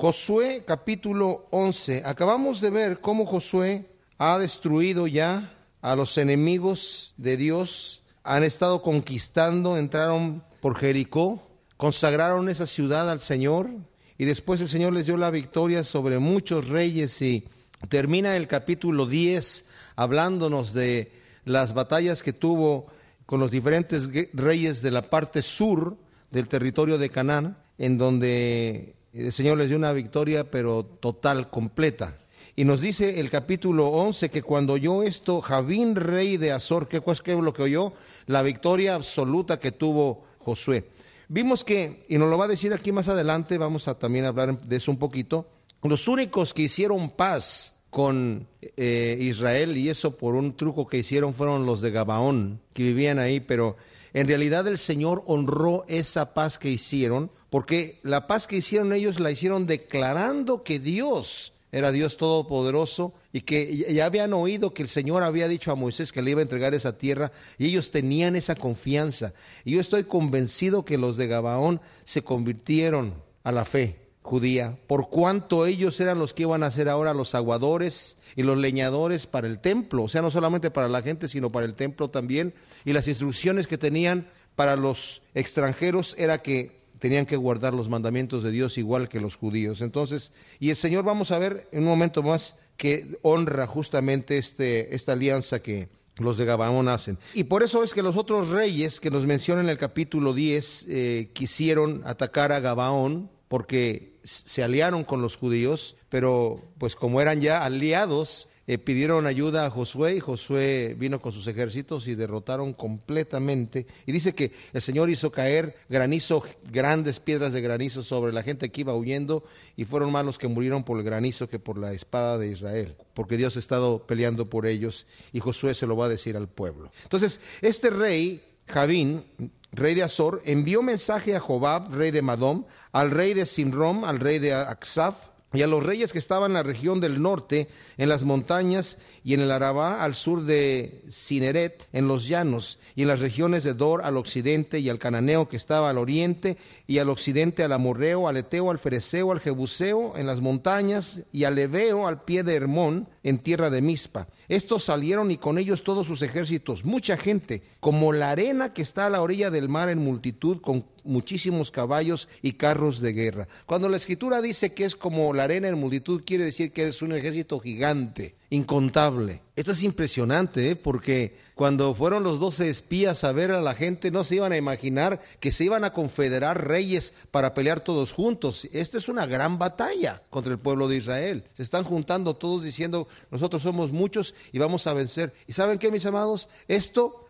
Josué capítulo 11. Acabamos de ver cómo Josué ha destruido ya a los enemigos de Dios. Han estado conquistando, entraron por Jericó, consagraron esa ciudad al Señor y después el Señor les dio la victoria sobre muchos reyes y termina el capítulo 10 hablándonos de las batallas que tuvo con los diferentes reyes de la parte sur del territorio de Canaán, en donde el Señor les dio una victoria pero total, completa. Y nos dice el capítulo 11 que cuando oyó esto, Javín, rey de Azor, ¿qué es lo que oyó? La victoria absoluta que tuvo Josué. Vimos que, y nos lo va a decir aquí más adelante, vamos a también hablar de eso un poquito, los únicos que hicieron paz con Israel, y eso por un truco que hicieron, fueron los de Gabaón, que vivían ahí, pero en realidad el Señor honró esa paz que hicieron, porque la paz que hicieron ellos la hicieron declarando que Dios era Dios todopoderoso y que ya habían oído que el Señor había dicho a Moisés que le iba a entregar esa tierra y ellos tenían esa confianza. Y yo estoy convencido que los de Gabaón se convirtieron a la fe judía, por cuanto ellos eran los que iban a ser ahora los aguadores y los leñadores para el templo, o sea, no solamente para la gente, sino para el templo también. Y las instrucciones que tenían para los extranjeros era que tenían que guardar los mandamientos de Dios igual que los judíos. Entonces, y el Señor, vamos a ver en un momento más, que honra justamente esta alianza que los de Gabaón hacen. Y por eso es que los otros reyes que nos menciona en el capítulo 10 quisieron atacar a Gabaón, porque se aliaron con los judíos, pero pues como eran ya aliados, pidieron ayuda a Josué, y Josué vino con sus ejércitos y derrotaron completamente. Y dice que el Señor hizo caer granizo, grandes piedras de granizo sobre la gente que iba huyendo, y fueron más los que murieron por el granizo que por la espada de Israel, porque Dios ha estado peleando por ellos, y Josué se lo va a decir al pueblo. Entonces, este rey, Javín, rey de Azor, envió mensaje a Jobab, rey de Madom, al rey de Simrom, al rey de Aksaf, y a los reyes que estaban en la región del norte, en las montañas, y en el Arabá, al sur de Cineret, en los llanos, y en las regiones de Dor al occidente, y al cananeo que estaba al oriente, y al occidente al amorreo, al eteo, al fereceo, al jebuseo, en las montañas, y al heveo al pie de Hermón, en tierra de Mizpa. Estos salieron y con ellos todos sus ejércitos, mucha gente, como la arena que está a la orilla del mar en multitud, con muchísimos caballos y carros de guerra. Cuando la Escritura dice que es como la arena en multitud, quiere decir que es un ejército gigante, incontable. Esto es impresionante, porque cuando fueron los 12 espías a ver a la gente, no se iban a imaginar que se iban a confederar reyes para pelear todos juntos. Esto es una gran batalla contra el pueblo de Israel. Se están juntando todos diciendo, nosotros somos muchos y vamos a vencer. ¿Y saben qué, mis amados? Esto,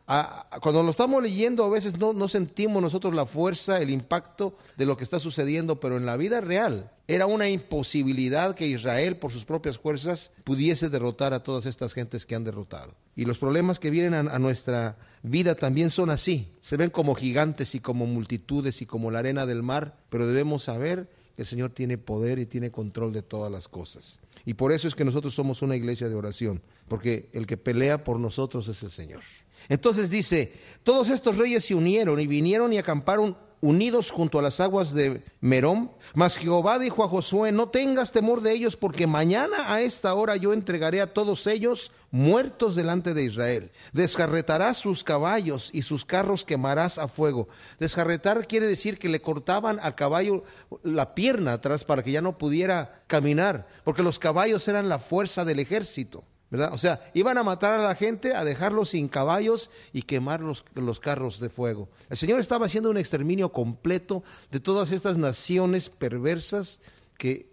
cuando lo estamos leyendo, a veces no sentimos nosotros la fuerza, el impacto de lo que está sucediendo, pero en la vida real era una imposibilidad que Israel por sus propias fuerzas pudiese derrotar a todas estas gentes que han derrotado. Y los problemas que vienen a nuestra vida también son así, se ven como gigantes y como multitudes y como la arena del mar, pero debemos saber que el Señor tiene poder y tiene control de todas las cosas. Y por eso es que nosotros somos una iglesia de oración, porque el que pelea por nosotros es el Señor. Entonces dice, todos estos reyes se unieron y vinieron y acamparon unidos junto a las aguas de Merom. Mas Jehová dijo a Josué, no tengas temor de ellos, porque mañana a esta hora yo entregaré a todos ellos muertos delante de Israel. Desjarretarás sus caballos y sus carros quemarás a fuego. Desjarretar quiere decir que le cortaban al caballo la pierna atrás para que ya no pudiera caminar, porque los caballos eran la fuerza del ejército, ¿verdad? O sea, iban a matar a la gente, a dejarlos sin caballos y quemar los carros de fuego. El Señor estaba haciendo un exterminio completo de todas estas naciones perversas que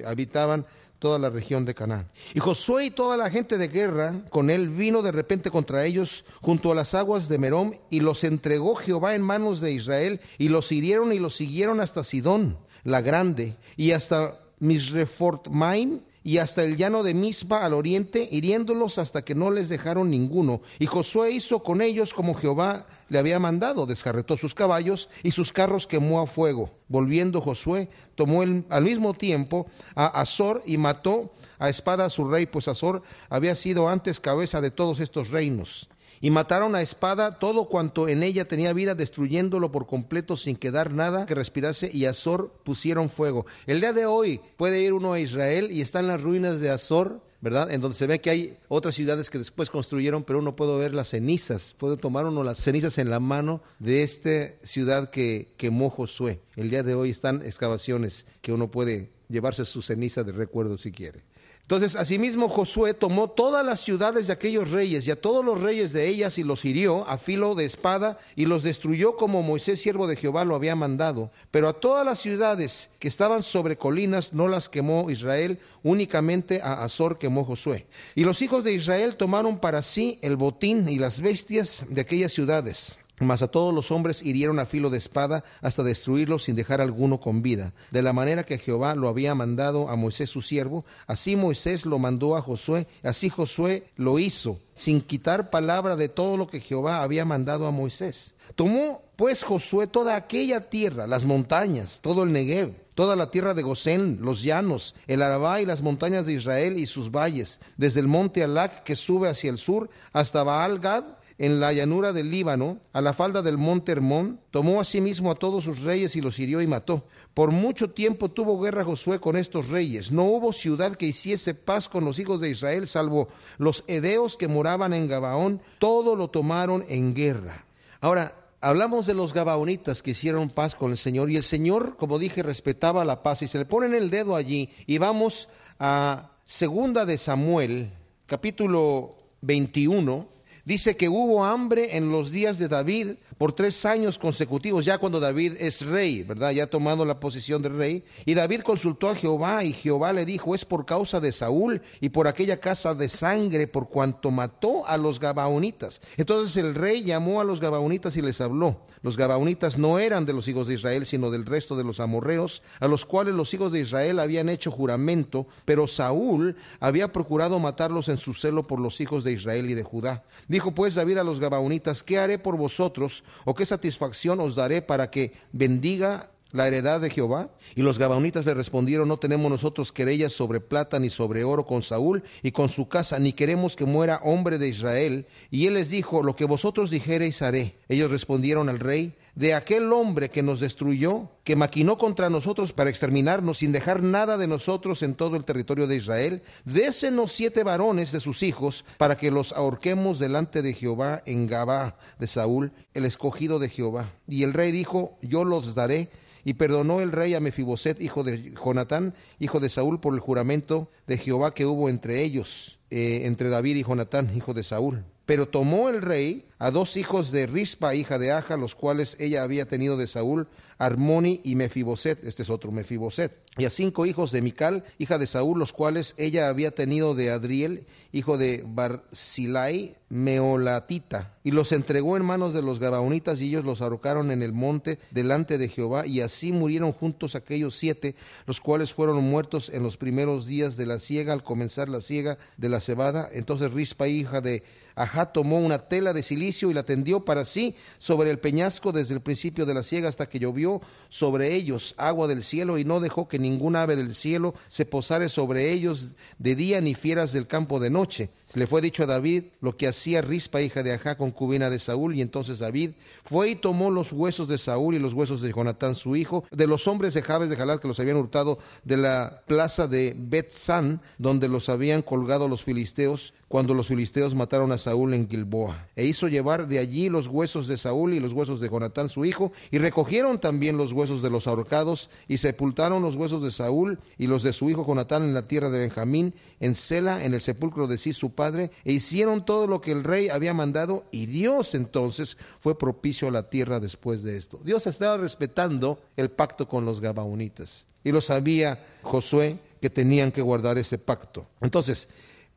habitaban toda la región de Canaán. Y Josué y toda la gente de guerra con él vino de repente contra ellos junto a las aguas de Merom, y los entregó Jehová en manos de Israel, y los hirieron y los siguieron hasta Sidón la grande, y hasta Misrephotmaim, y hasta el llano de Mizpa al oriente, hiriéndolos hasta que no les dejaron ninguno. Y Josué hizo con ellos como Jehová le había mandado, desjarretó sus caballos y sus carros quemó a fuego. Volviendo Josué, tomó al mismo tiempo a Azor y mató a espada a su rey, pues Azor había sido antes cabeza de todos estos reinos. y mataron a espada todo cuanto en ella tenía vida, destruyéndolo por completo sin quedar nada que respirase, y a Azor pusieron fuego. El día de hoy puede ir uno a Israel y está en las ruinas de Azor, ¿verdad? En donde se ve que hay otras ciudades que después construyeron, pero uno puede ver las cenizas, puede tomar uno las cenizas en la mano de esta ciudad que quemó Josué. El día de hoy están excavaciones que uno puede llevarse su ceniza de recuerdo si quiere. Entonces, asimismo, Josué tomó todas las ciudades de aquellos reyes y a todos los reyes de ellas y los hirió a filo de espada y los destruyó como Moisés, siervo de Jehová, lo había mandado. Pero a todas las ciudades que estaban sobre colinas no las quemó Israel, únicamente a Azor quemó Josué. Y los hijos de Israel tomaron para sí el botín y las bestias de aquellas ciudades. Mas a todos los hombres hirieron a filo de espada hasta destruirlos sin dejar alguno con vida. De la manera que Jehová lo había mandado a Moisés su siervo, así Moisés lo mandó a Josué, así Josué lo hizo, sin quitar palabra de todo lo que Jehová había mandado a Moisés. Tomó pues Josué toda aquella tierra, las montañas, todo el Negev, toda la tierra de Gosén, los llanos, el Arabá y las montañas de Israel y sus valles, desde el monte Alac que sube hacia el sur hasta Baal-Gad, en la llanura del Líbano, a la falda del monte Hermón. Tomó asimismo a todos sus reyes y los hirió y mató. Por mucho tiempo tuvo guerra Josué con estos reyes. No hubo ciudad que hiciese paz con los hijos de Israel, salvo los hedeos que moraban en Gabaón. Todo lo tomaron en guerra. Ahora, hablamos de los gabaonitas que hicieron paz con el Señor, y el Señor, como dije, respetaba la paz, y se le ponen el dedo allí, y vamos a 2 de Samuel, capítulo 21, dice que hubo hambre en los días de David por 3 años consecutivos, ya cuando David es rey, ¿verdad? Ya tomando la posición de rey. Y David consultó a Jehová, y Jehová le dijo: es por causa de Saúl y por aquella casa de sangre, por cuanto mató a los gabaonitas. Entonces el rey llamó a los gabaonitas y les habló. Los gabaonitas no eran de los hijos de Israel, sino del resto de los amorreos, a los cuales los hijos de Israel habían hecho juramento, pero Saúl había procurado matarlos en su celo por los hijos de Israel y de Judá. Dijo pues David a los gabaonitas: ¿qué haré por vosotros, o qué satisfacción os daré para que bendiga la heredad de Jehová? Y los gabaonitas le respondieron: no tenemos nosotros querellas sobre plata ni sobre oro con Saúl y con su casa, ni queremos que muera hombre de Israel. Y él les dijo: lo que vosotros dijereis haré. Ellos respondieron al rey: de aquel hombre que nos destruyó, que maquinó contra nosotros para exterminarnos sin dejar nada de nosotros en todo el territorio de Israel, désenos 7 varones de sus hijos para que los ahorquemos delante de Jehová en Gabá de Saúl, el escogido de Jehová. Y el rey dijo: yo los daré. Y perdonó el rey a Mefiboset, hijo de Jonatán, hijo de Saúl, por el juramento de Jehová que hubo entre ellos, entre David y Jonatán, hijo de Saúl. Pero tomó el rey a 2 hijos de Rispa, hija de Aja, los cuales ella había tenido de Saúl, Armoni y Mefiboset, este es otro Mefiboset, y a 5 hijos de Mical, hija de Saúl, los cuales ella había tenido de Adriel, hijo de Barzilai, Meolatita, y los entregó en manos de los gabaonitas, y ellos los ahorcaron en el monte delante de Jehová, y así murieron juntos aquellos 7, los cuales fueron muertos en los primeros días de la siega, al comenzar la siega de la cebada. Entonces Rispa, hija de Ajá, tomó una tela de silicio y la tendió para sí sobre el peñasco desde el principio de la siega hasta que llovió sobre ellos agua del cielo, y no dejó que ningún ave del cielo se posare sobre ellos de día, ni fieras del campo de noche. Se le fue dicho a David lo que hacía Rispa, hija de Ajá, concubina de Saúl, y entonces David fue y tomó los huesos de Saúl y los huesos de Jonatán su hijo, de los hombres de Jabes de Galad que los habían hurtado de la plaza de Bet-San, donde los habían colgado los filisteos, cuando los filisteos mataron a Saúl en Gilboa. E hizo llevar de allí los huesos de Saúl y los huesos de Jonatán su hijo, y recogieron también los huesos de los ahorcados, y sepultaron los huesos de Saúl y los de su hijo Jonatán en la tierra de Benjamín, en Sela, en el sepulcro de Cis su padre, e hicieron todo lo que el rey había mandado, y Dios entonces fue propicio a la tierra después de esto. Dios estaba respetando el pacto con los gabaonitas, y lo sabía Josué que tenían que guardar ese pacto. Entonces,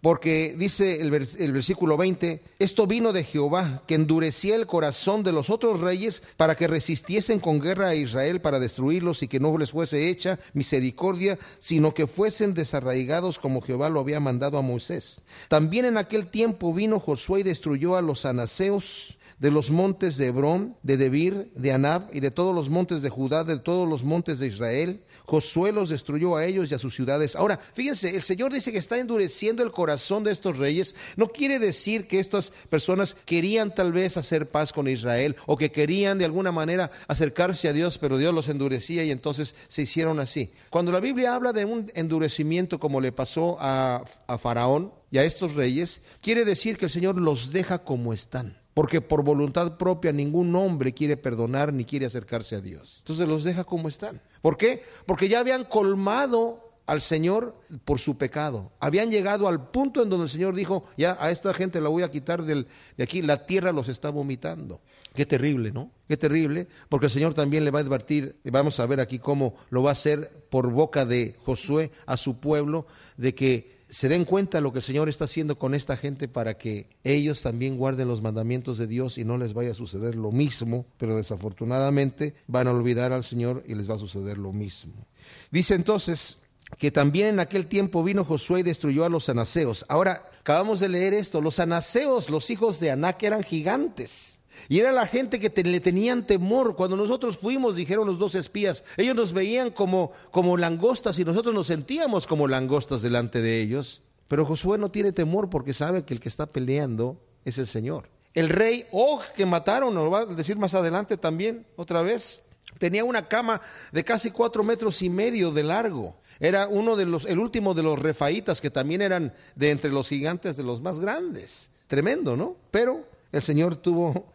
porque dice el versículo 20, esto vino de Jehová, que endurecía el corazón de los otros reyes para que resistiesen con guerra a Israel para destruirlos, y que no les fuese hecha misericordia, sino que fuesen desarraigados como Jehová lo había mandado a Moisés. También en aquel tiempo vino Josué y destruyó a los anaseos de los montes de Hebrón, de Debir, de Anab y de todos los montes de Judá, de todos los montes de Israel. Josué los destruyó a ellos y a sus ciudades. Ahora, fíjense, el Señor dice que está endureciendo el corazón de estos reyes. No quiere decir que estas personas querían tal vez hacer paz con Israel o que querían de alguna manera acercarse a Dios, pero Dios los endurecía y entonces se hicieron así. Cuando la Biblia habla de un endurecimiento como le pasó a Faraón y a estos reyes, quiere decir que el Señor los deja como están. Porque por voluntad propia ningún hombre quiere perdonar ni quiere acercarse a Dios. Entonces los deja como están. ¿Por qué? Porque ya habían colmado al Señor por su pecado. Habían llegado al punto en donde el Señor dijo, ya a esta gente la voy a quitar de aquí, la tierra los está vomitando. Qué terrible, ¿no? Qué terrible, porque el Señor también le va a advertir, vamos a ver aquí cómo lo va a hacer por boca de Josué a su pueblo, de que se den cuenta lo que el Señor está haciendo con esta gente para que ellos también guarden los mandamientos de Dios y no les vaya a suceder lo mismo, pero desafortunadamente van a olvidar al Señor y les va a suceder lo mismo. Dice entonces que también en aquel tiempo vino Josué y destruyó a los anaseos. Ahora, acabamos de leer esto, los anaseos, los hijos de Anac, eran gigantes. Y era la gente que le tenían temor. Cuando nosotros fuimos, dijeron los 2 espías, ellos nos veían como langostas y nosotros nos sentíamos como langostas delante de ellos. Pero Josué no tiene temor porque sabe que el que está peleando es el Señor. El rey Og que mataron, nos lo va a decir más adelante también, otra vez, tenía una cama de casi 4,5 metros de largo. Era el último de los refaitas, que también eran de entre los gigantes de los más grandes. Tremendo, ¿no? Pero el Señor tuvo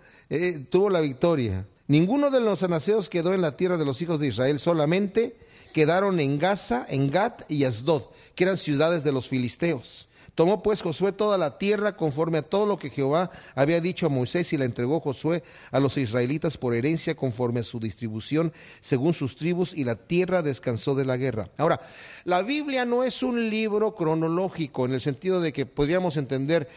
la victoria. Ninguno de los anaseos quedó en la tierra de los hijos de Israel, solamente quedaron en Gaza, en Gat y Asdod, que eran ciudades de los filisteos. Tomó pues Josué toda la tierra conforme a todo lo que Jehová había dicho a Moisés, y la entregó Josué a los israelitas por herencia conforme a su distribución según sus tribus, y la tierra descansó de la guerra. Ahora, la Biblia no es un libro cronológico en el sentido de que podríamos entender,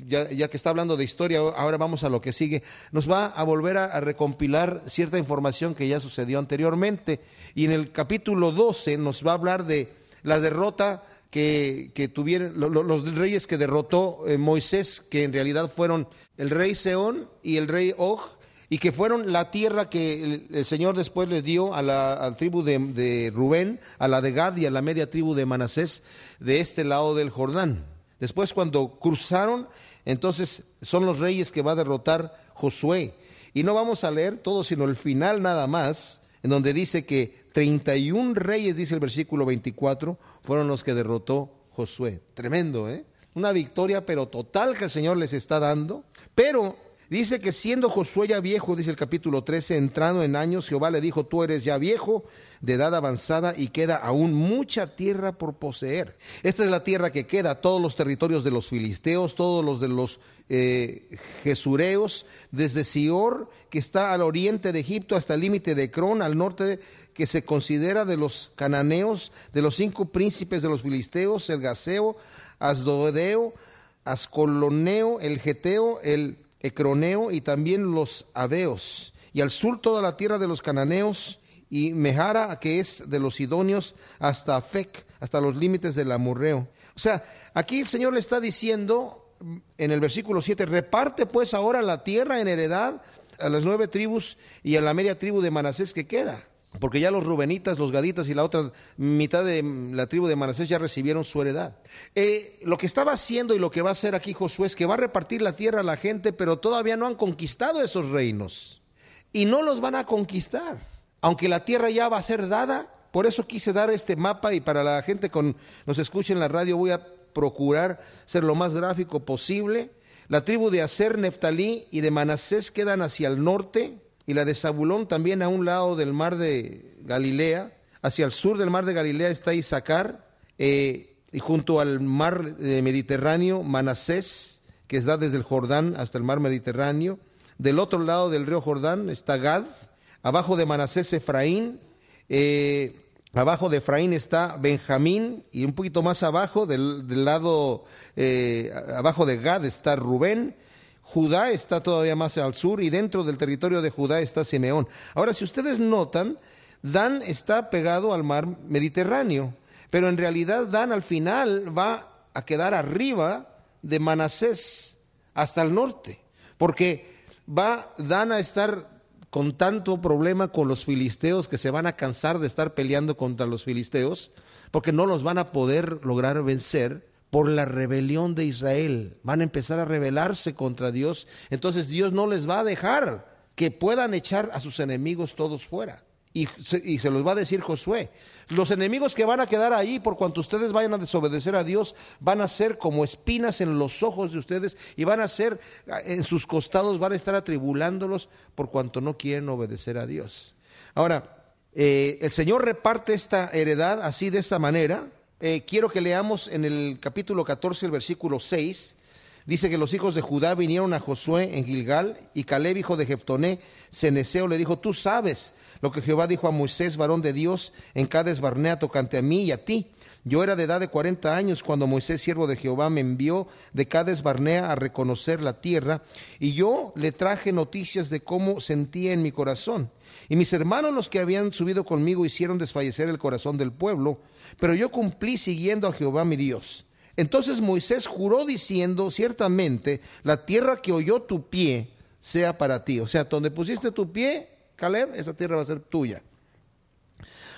ya que está hablando de historia, ahora vamos a lo que sigue, nos va a volver a recompilar cierta información que ya sucedió anteriormente, y en el capítulo 12 nos va a hablar de la derrota que tuvieron los reyes que derrotó Moisés, que en realidad fueron el rey Sehón y el rey Og, y que fueron la tierra que el Señor después les dio a la tribu de Rubén, a la de Gad y a la media tribu de Manasés de este lado del Jordán. Después, cuando cruzaron, entonces son los reyes que va a derrotar Josué. Y no vamos a leer todo, sino el final nada más, en donde dice que 31 reyes, dice el versículo 24, fueron los que derrotó Josué. Tremendo, ¿eh? Una victoria pero total que el Señor les está dando. Pero dice que siendo Josué ya viejo, dice el capítulo 13, entrando en años, Jehová le dijo, tú eres ya viejo, de edad avanzada, y queda aún mucha tierra por poseer. Esta es la tierra que queda, todos los territorios de los filisteos, todos los de los gesureos, desde Sior, que está al oriente de Egipto, hasta el límite de Ecrón, al norte que se considera de los cananeos, de los 5 príncipes de los filisteos, el gaseo, asdodeo, ascoloneo, el geteo, el ecroneo y también los aveos. Y al sur toda la tierra de los cananeos, y Mehara, que es de los sidonios, hasta Afec, hasta los límites del amorreo. O sea, aquí el Señor le está diciendo en el versículo 7, reparte pues ahora la tierra en heredad a las 9 tribus y a la media tribu de Manasés que queda. Porque ya los rubenitas, los gaditas y la otra mitad de la tribu de Manasés ya recibieron su heredad. Lo que estaba haciendo y lo que va a hacer aquí Josué es que va a repartir la tierra a la gente, pero todavía no han conquistado esos reinos. Y no los van a conquistar. Aunque la tierra ya va a ser dada, por eso quise dar este mapa, y para la gente que nos escuche en la radio voy a procurar ser lo más gráfico posible. La tribu de Aser, Neftalí y de Manasés quedan hacia el norte, y la de Zabulón también a un lado del mar de Galilea. Hacia el sur del mar de Galilea está Isaacar, y junto al mar Mediterráneo, Manasés, que está desde el Jordán hasta el mar Mediterráneo. Del otro lado del río Jordán está Gad, abajo de Manasés Efraín, abajo de Efraín está Benjamín, y un poquito más abajo, del lado, abajo de Gad está Rubén. Judá está todavía más al sur, y dentro del territorio de Judá está Simeón. Ahora, si ustedes notan, Dan está pegado al mar Mediterráneo, pero en realidad Dan al final va a quedar arriba de Manasés hasta el norte, porque van a estar con tanto problema con los filisteos que se van a cansar de estar peleando contra los filisteos, porque no los van a poder lograr vencer por la rebelión de Israel. Van a empezar a rebelarse contra Dios, entonces Dios no les va a dejar que puedan echar a sus enemigos todos fuera. Y se los va a decir Josué: los enemigos que van a quedar ahí por cuanto ustedes vayan a desobedecer a Dios, van a ser como espinas en los ojos de ustedes, y van a ser en sus costados, van a estar atribulándolos por cuanto no quieren obedecer a Dios. Ahora, el Señor reparte esta heredad así, de esta manera. Quiero que leamos en el capítulo 14, el versículo 6. Dice que los hijos de Judá vinieron a Josué en Gilgal, y Caleb, hijo de Jeftoné, ceneseo, le dijo: tú sabes lo que Jehová dijo a Moisés, varón de Dios, en Cades Barnea, tocante a mí y a ti. Yo era de edad de 40 años cuando Moisés, siervo de Jehová, me envió de Cades Barnea a reconocer la tierra, y yo le traje noticias de cómo sentía en mi corazón. Y mis hermanos, los que habían subido conmigo, hicieron desfallecer el corazón del pueblo, pero yo cumplí siguiendo a Jehová mi Dios. Entonces Moisés juró diciendo: ciertamente la tierra que oyó tu pie sea para ti. O sea, donde pusiste tu pie, Caleb, esa tierra va a ser tuya.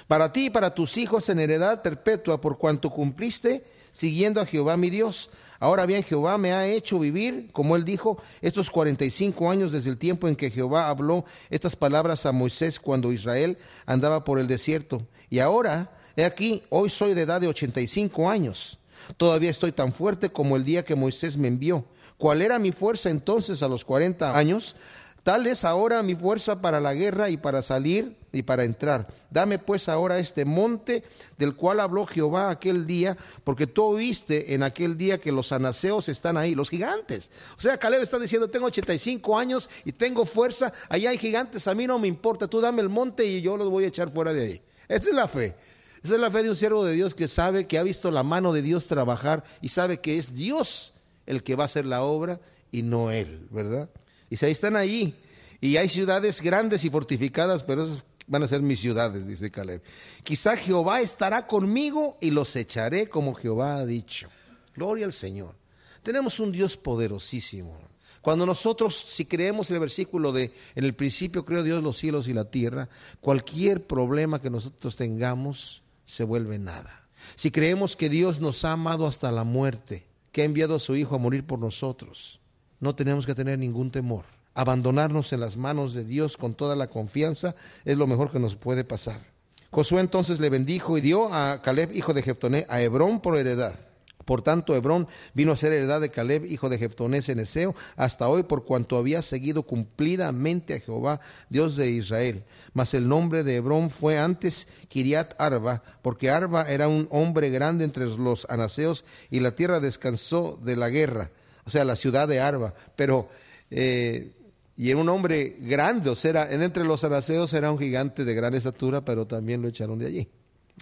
Para ti y para tus hijos en heredad perpetua, por cuanto cumpliste siguiendo a Jehová mi Dios. Ahora bien, Jehová me ha hecho vivir, como él dijo, estos 45 años desde el tiempo en que Jehová habló estas palabras a Moisés cuando Israel andaba por el desierto. Y ahora, he aquí, hoy soy de edad de 85 años. Todavía estoy tan fuerte como el día que Moisés me envió. ¿Cuál era mi fuerza entonces a los 40 años? Tal es ahora mi fuerza para la guerra y para salir y para entrar. Dame pues ahora este monte del cual habló Jehová aquel día, porque tú oíste en aquel día que los anaseos están ahí, los gigantes. O sea, Caleb está diciendo: tengo 85 años y tengo fuerza, allá hay gigantes, a mí no me importa, tú dame el monte y yo los voy a echar fuera de ahí. Esa es la fe. Esa es la fe de un siervo de Dios que sabe, que ha visto la mano de Dios trabajar y sabe que es Dios el que va a hacer la obra y no él, ¿verdad? Y si ahí están ahí, y hay ciudades grandes y fortificadas, pero esas van a ser mis ciudades, dice Caleb. Quizá Jehová estará conmigo y los echaré como Jehová ha dicho. Gloria al Señor. Tenemos un Dios poderosísimo. Cuando nosotros, si creemos el versículo de: en el principio creó Dios los cielos y la tierra, cualquier problema que nosotros tengamos se vuelve nada. Si creemos que Dios nos ha amado hasta la muerte, que ha enviado a su Hijo a morir por nosotros, no tenemos que tener ningún temor. Abandonarnos en las manos de Dios con toda la confianza es lo mejor que nos puede pasar. Josué entonces le bendijo y dio a Caleb, hijo de Jeftoné, a Hebrón por heredad. Por tanto, Hebrón vino a ser heredad de Caleb, hijo de Jeftoné ceneseo, hasta hoy, por cuanto había seguido cumplidamente a Jehová, Dios de Israel. Mas el nombre de Hebrón fue antes Kiriat Arba, porque Arba era un hombre grande entre los anaseos, y la tierra descansó de la guerra, o sea, la ciudad de Arba. Pero, y era un hombre grande, o sea, entre los anaseos era un gigante de gran estatura, pero también lo echaron de allí,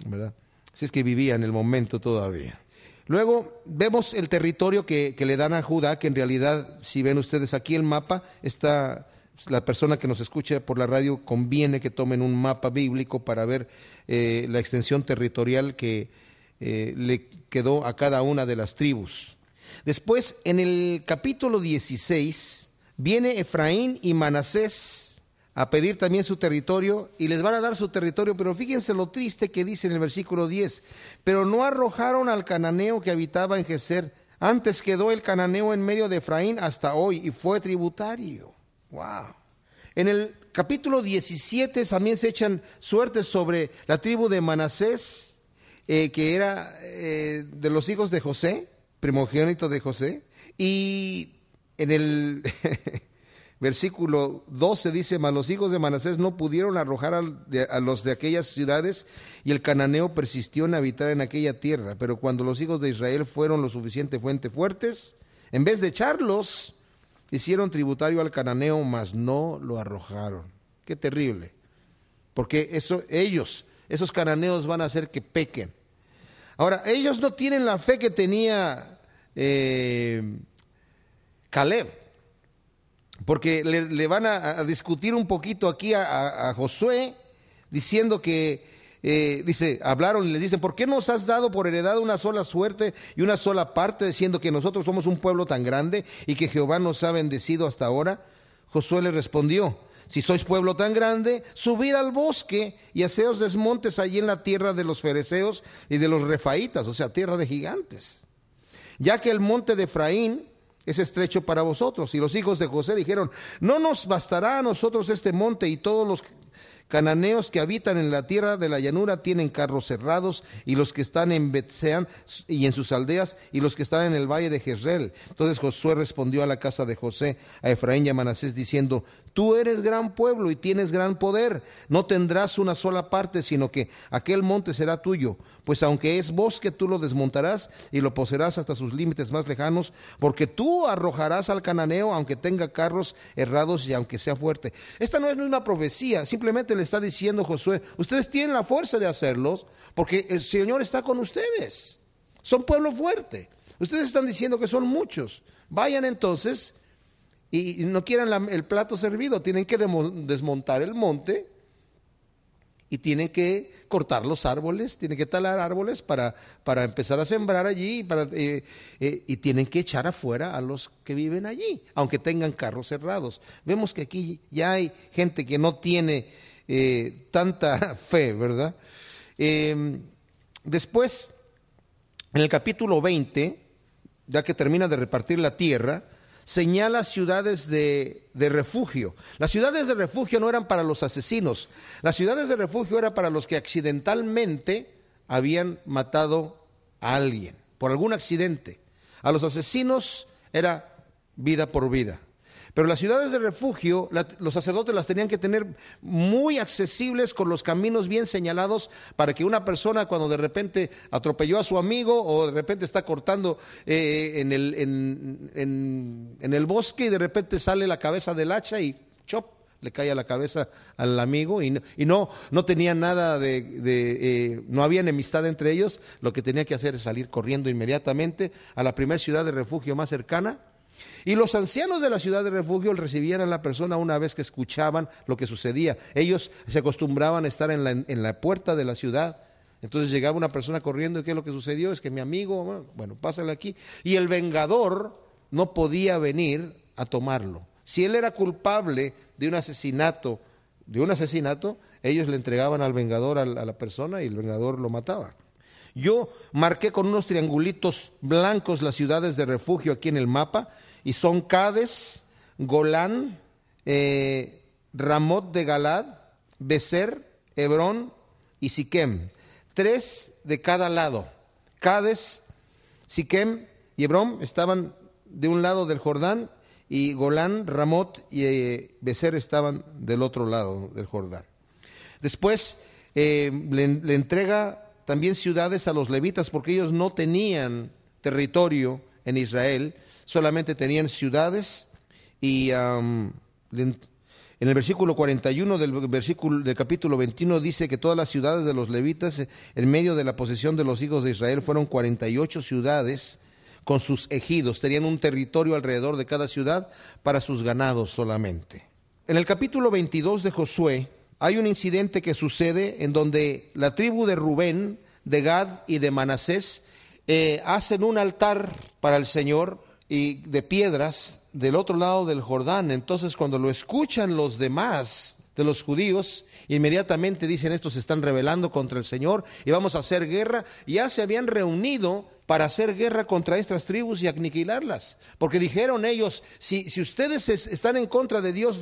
¿verdad? Así es que vivía en el momento todavía. Luego vemos el territorio que le dan a Judá, que en realidad, si ven ustedes aquí el mapa, la persona que nos escucha por la radio conviene que tomen un mapa bíblico para ver la extensión territorial que le quedó a cada una de las tribus. Después, en el capítulo 16, viene Efraín y Manasés a pedir también su territorio, y les van a dar su territorio, pero fíjense lo triste que dice en el versículo 10, pero no arrojaron al cananeo que habitaba en Geser, antes quedó el cananeo en medio de Efraín hasta hoy, y fue tributario. Wow. En el capítulo 17 también se echan suertes sobre la tribu de Manasés, que era de los hijos de José, primogénito de José, y en el versículo 12 dice: mas los hijos de Manasés no pudieron arrojar a los de aquellas ciudades, y el cananeo persistió en habitar en aquella tierra. Pero cuando los hijos de Israel fueron lo suficientemente fuertes, en vez de echarlos, hicieron tributario al cananeo, mas no lo arrojaron. Qué terrible, porque esos cananeos van a hacer que pequen. Ahora, ellos no tienen la fe que tenía Caleb, porque le van a discutir un poquito aquí a Josué, diciendo que hablaron y les dicen: ¿por qué nos has dado por heredad una sola suerte y una sola parte, diciendo que nosotros somos un pueblo tan grande y que Jehová nos ha bendecido hasta ahora? Josué le respondió: si sois pueblo tan grande, subid al bosque y haceos desmontes allí en la tierra de los fereceos y de los refaítas, o sea, tierra de gigantes, ya que el monte de Efraín es estrecho para vosotros. Y los hijos de José dijeron: no nos bastará a nosotros este monte, y todos los cananeos que habitan en la tierra de la llanura tienen carros cerrados, y los que están en Bet-sean y en sus aldeas, y los que están en el valle de Jezreel. Entonces Josué respondió a la casa de José, a Efraín y a Manasés, diciendo: tú eres gran pueblo y tienes gran poder, no tendrás una sola parte, sino que aquel monte será tuyo, pues aunque es bosque, tú lo desmontarás y lo poseerás hasta sus límites más lejanos, porque tú arrojarás al cananeo, aunque tenga carros errados y aunque sea fuerte. Esta no es una profecía, simplemente le está diciendo Josué: ustedes tienen la fuerza de hacerlos, porque el Señor está con ustedes, son pueblo fuerte. Ustedes están diciendo que son muchos, vayan entonces y no quieran el plato servido, tienen que desmontar el monte y tienen que cortar los árboles, tienen que talar árboles para empezar a sembrar allí, y tienen que echar afuera a los que viven allí, aunque tengan carros cerrados. Vemos que aquí ya hay gente que no tiene tanta fe, ¿verdad? Después, en el capítulo 20, ya que termina de repartir la tierra, señala ciudades de refugio. Las ciudades de refugio no eran para los asesinos, las ciudades de refugio eran para los que accidentalmente habían matado a alguien, por algún accidente. A los asesinos era vida por vida. Pero las ciudades de refugio, los sacerdotes las tenían que tener muy accesibles, con los caminos bien señalados, para que una persona, cuando de repente atropelló a su amigo o de repente está cortando en el bosque, y de repente sale la cabeza del hacha y ¡chop!, le cae a la cabeza al amigo, y no tenía nada no había enemistad entre ellos. Lo que tenía que hacer es salir corriendo inmediatamente a la primera ciudad de refugio más cercana. Y los ancianos de la ciudad de refugio recibían a la persona una vez que escuchaban lo que sucedía. Ellos se acostumbraban a estar en la puerta de la ciudad. Entonces llegaba una persona corriendo: ¿y qué es lo que sucedió? Es que mi amigo, bueno, pásale aquí. Y el vengador no podía venir a tomarlo. Si él era culpable de un asesinato, ellos le entregaban al vengador a la persona, y el vengador lo mataba. Yo marqué con unos triangulitos blancos las ciudades de refugio aquí en el mapa, y son Cades, Golán, Ramot de Galad, Becer, Hebrón y Siquem. 3 de cada lado. Cades, Siquem y Hebrón estaban de un lado del Jordán, y Golán, Ramot y Becer estaban del otro lado del Jordán. Después le entrega también ciudades a los levitas, porque ellos no tenían territorio en Israel, solamente tenían ciudades. Y en el versículo 41 del capítulo 21 dice que todas las ciudades de los levitas en medio de la posesión de los hijos de Israel fueron 48 ciudades con sus ejidos. Tenían un territorio alrededor de cada ciudad para sus ganados solamente. En el capítulo 22 de Josué hay un incidente que sucede en donde la tribu de Rubén, de Gad y de Manasés hacen un altar para el Señor, y de piedras, del otro lado del Jordán. Entonces, cuando lo escuchan los demás de los judíos, inmediatamente dicen: estos se están rebelando contra el Señor y vamos a hacer guerra. Ya se habían reunido para hacer guerra contra estas tribus y aniquilarlas, porque dijeron ellos: si ustedes están en contra de Dios,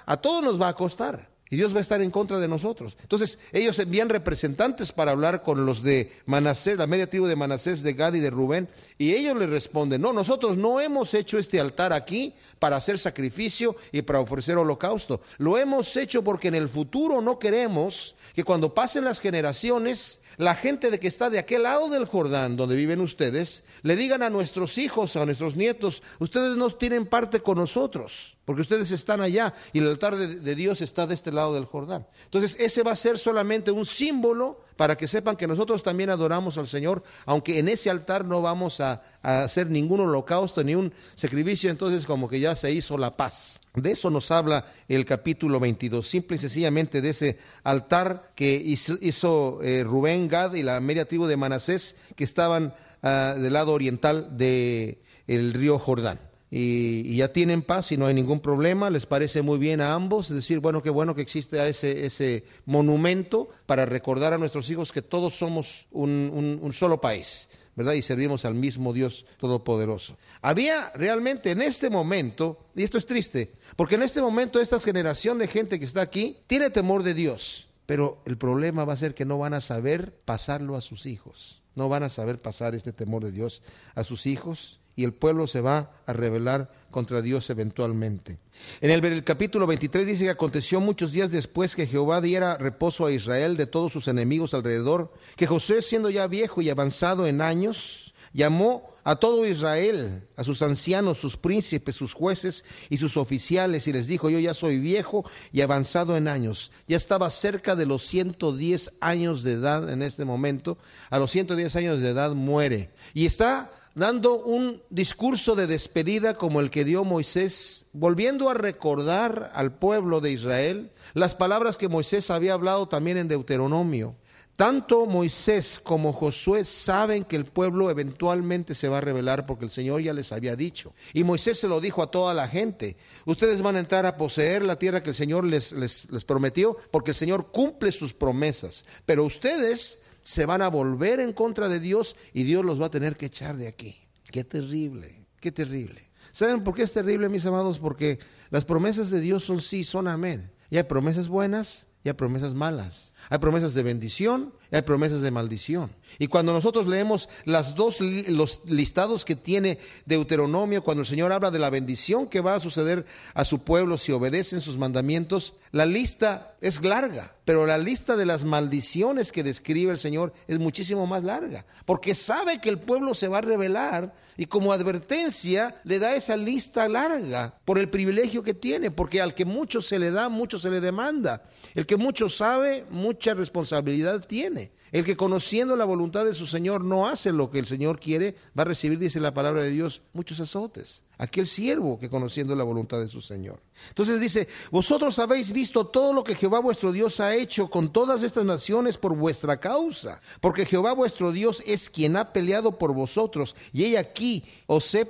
a todos nos va a costar, y Dios va a estar en contra de nosotros. Entonces ellos envían representantes para hablar con los de Manasés, la media tribu de Manasés, de Gad y de Rubén, y ellos les responden: no, nosotros no hemos hecho este altar aquí para hacer sacrificio y para ofrecer holocausto. Lo hemos hecho porque en el futuro no queremos que, cuando pasen las generaciones, la gente de que está de aquel lado del Jordán, donde viven ustedes, le digan a nuestros hijos, a nuestros nietos: ustedes no tienen parte con nosotros, porque ustedes están allá y el altar de Dios está de este lado del Jordán. Entonces ese va a ser solamente un símbolo para que sepan que nosotros también adoramos al Señor, aunque en ese altar no vamos a hacer ningún holocausto, ni un sacrificio, entonces como que ya se hizo la paz. De eso nos habla el capítulo 22, simple y sencillamente de ese altar que hizo Rubén, Gad y la media tribu de Manasés, que estaban del lado oriental del río Jordán. Y ya tienen paz y no hay ningún problema, les parece muy bien a ambos, es decir, bueno que existe ese monumento para recordar a nuestros hijos que todos somos un solo país, ¿verdad? Y servimos al mismo Dios Todopoderoso. Había realmente en este momento, y esto es triste, porque en este momento esta generación de gente que está aquí tiene temor de Dios, pero el problema va a ser que no van a saber pasarlo a sus hijos, no van a saber pasar este temor de Dios a sus hijos. Y el pueblo se va a rebelar contra Dios eventualmente. En el capítulo 23 dice que aconteció muchos días después que Jehová diera reposo a Israel de todos sus enemigos alrededor, que Josué, siendo ya viejo y avanzado en años, llamó a todo Israel, a sus ancianos, sus príncipes, sus jueces y sus oficiales, y les dijo: yo ya soy viejo y avanzado en años. Ya estaba cerca de los 110 años de edad en este momento. A los 110 años de edad muere. Y está dando un discurso de despedida como el que dio Moisés, volviendo a recordar al pueblo de Israel las palabras que Moisés había hablado también en Deuteronomio. Tanto Moisés como Josué saben que el pueblo eventualmente se va a rebelar porque el Señor ya les había dicho. Y Moisés se lo dijo a toda la gente: ustedes van a entrar a poseer la tierra que el Señor les prometió, porque el Señor cumple sus promesas. Pero ustedes se van a volver en contra de Dios y Dios los va a tener que echar de aquí. Qué terrible, qué terrible. ¿Saben por qué es terrible, mis amados? Porque las promesas de Dios son sí, son amén. Y hay promesas buenas y hay promesas malas. Hay promesas de bendición y hay promesas de maldición. Y cuando nosotros leemos los listados que tiene Deuteronomio, cuando el Señor habla de la bendición que va a suceder a su pueblo si obedecen sus mandamientos, la lista es larga, pero la lista de las maldiciones que describe el Señor es muchísimo más larga, porque sabe que el pueblo se va a rebelar y como advertencia le da esa lista larga por el privilegio que tiene, porque al que mucho se le da, mucho se le demanda. El que mucho sabe, mucha responsabilidad tiene. El que conociendo la voluntad de su Señor no hace lo que el Señor quiere, va a recibir, dice la palabra de Dios, muchos azotes. Aquel siervo que conociendo la voluntad de su Señor. Entonces dice: vosotros habéis visto todo lo que Jehová vuestro Dios ha hecho con todas estas naciones por vuestra causa, porque Jehová vuestro Dios es quien ha peleado por vosotros, y he aquí os he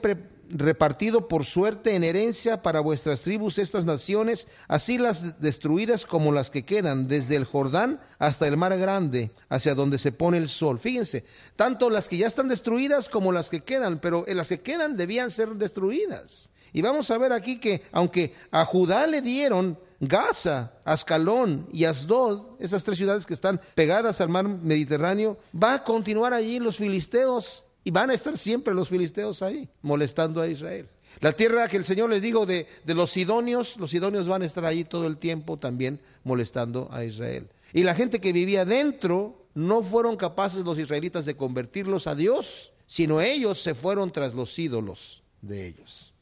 repartido por suerte en herencia para vuestras tribus estas naciones, así las destruidas como las que quedan, desde el Jordán hasta el mar grande, hacia donde se pone el sol. Fíjense, tanto las que ya están destruidas como las que quedan, pero las que quedan debían ser destruidas. Y vamos a ver aquí que aunque a Judá le dieron Gaza, Ascalón y Asdod, esas tres ciudades que están pegadas al mar Mediterráneo, va a continuar allí los filisteos. Y van a estar siempre los filisteos ahí, molestando a Israel. La tierra que el Señor les dijo de los sidonios van a estar ahí todo el tiempo también molestando a Israel. Y la gente que vivía dentro, no fueron capaces los israelitas de convertirlos a Dios, sino ellos se fueron tras los ídolos de ellos.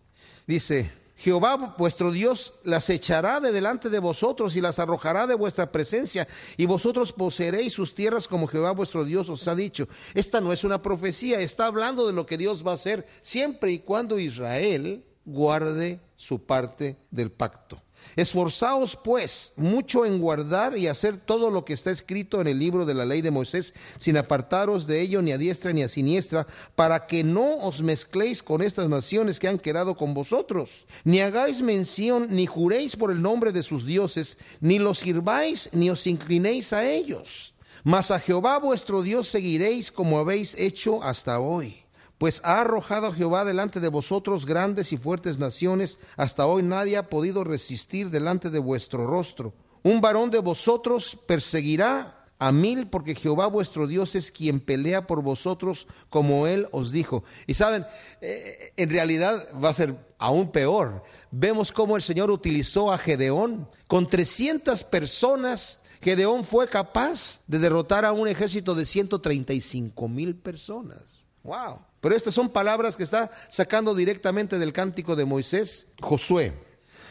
Dice: Jehová vuestro Dios las echará de delante de vosotros y las arrojará de vuestra presencia, y vosotros poseeréis sus tierras como Jehová vuestro Dios os ha dicho. Esta no es una profecía, está hablando de lo que Dios va a hacer siempre y cuando Israel guarde su parte del pacto. Esforzaos pues mucho en guardar y hacer todo lo que está escrito en el libro de la ley de Moisés, sin apartaros de ello ni a diestra ni a siniestra, para que no os mezcléis con estas naciones que han quedado con vosotros, ni hagáis mención ni juréis por el nombre de sus dioses, ni los sirváis ni os inclinéis a ellos. Mas a Jehová vuestro Dios seguiréis como habéis hecho hasta hoy. Pues ha arrojado Jehová delante de vosotros grandes y fuertes naciones, hasta hoy nadie ha podido resistir delante de vuestro rostro. Un varón de vosotros perseguirá a 1000, porque Jehová vuestro Dios es quien pelea por vosotros, como él os dijo. Y saben, en realidad va a ser aún peor. Vemos cómo el Señor utilizó a Gedeón. Con 300 personas, Gedeón fue capaz de derrotar a un ejército de 135,000 personas. ¡Wow! Pero estas son palabras que está sacando directamente del cántico de Moisés. Josué: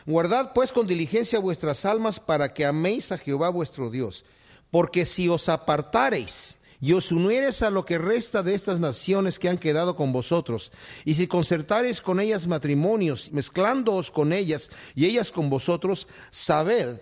guardad pues con diligencia vuestras almas para que améis a Jehová vuestro Dios, porque si os apartareis y os uniereis a lo que resta de estas naciones que han quedado con vosotros, y si concertareis con ellas matrimonios, mezclándoos con ellas y ellas con vosotros, sabed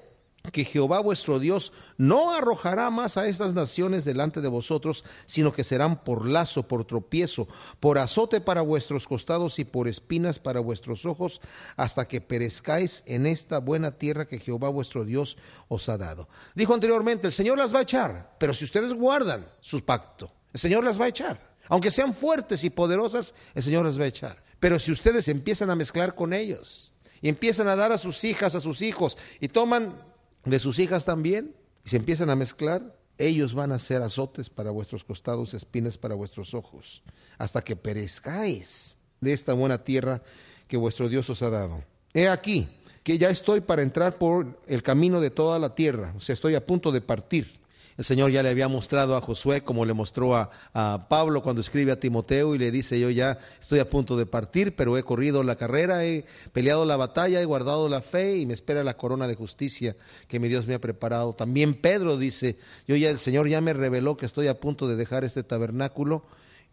que Jehová vuestro Dios no arrojará más a estas naciones delante de vosotros, sino que serán por lazo, por tropiezo, por azote para vuestros costados y por espinas para vuestros ojos, hasta que perezcáis en esta buena tierra que Jehová vuestro Dios os ha dado. Dijo anteriormente, el Señor las va a echar, pero si ustedes guardan su pacto, el Señor las va a echar. Aunque sean fuertes y poderosas, el Señor las va a echar. Pero si ustedes empiezan a mezclar con ellos y empiezan a dar a sus hijas, a sus hijos, y toman de sus hijas también, y se empiezan a mezclar, ellos van a ser azotes para vuestros costados, espinas para vuestros ojos, hasta que perezcáis de esta buena tierra que vuestro Dios os ha dado. He aquí que ya estoy para entrar por el camino de toda la tierra, o sea, estoy a punto de partir. El Señor ya le había mostrado a Josué, como le mostró a Pablo cuando escribe a Timoteo, y le dice, yo ya estoy a punto de partir, pero he corrido la carrera, he peleado la batalla, he guardado la fe, y me espera la corona de justicia que mi Dios me ha preparado. También Pedro dice, el Señor ya me reveló que estoy a punto de dejar este tabernáculo,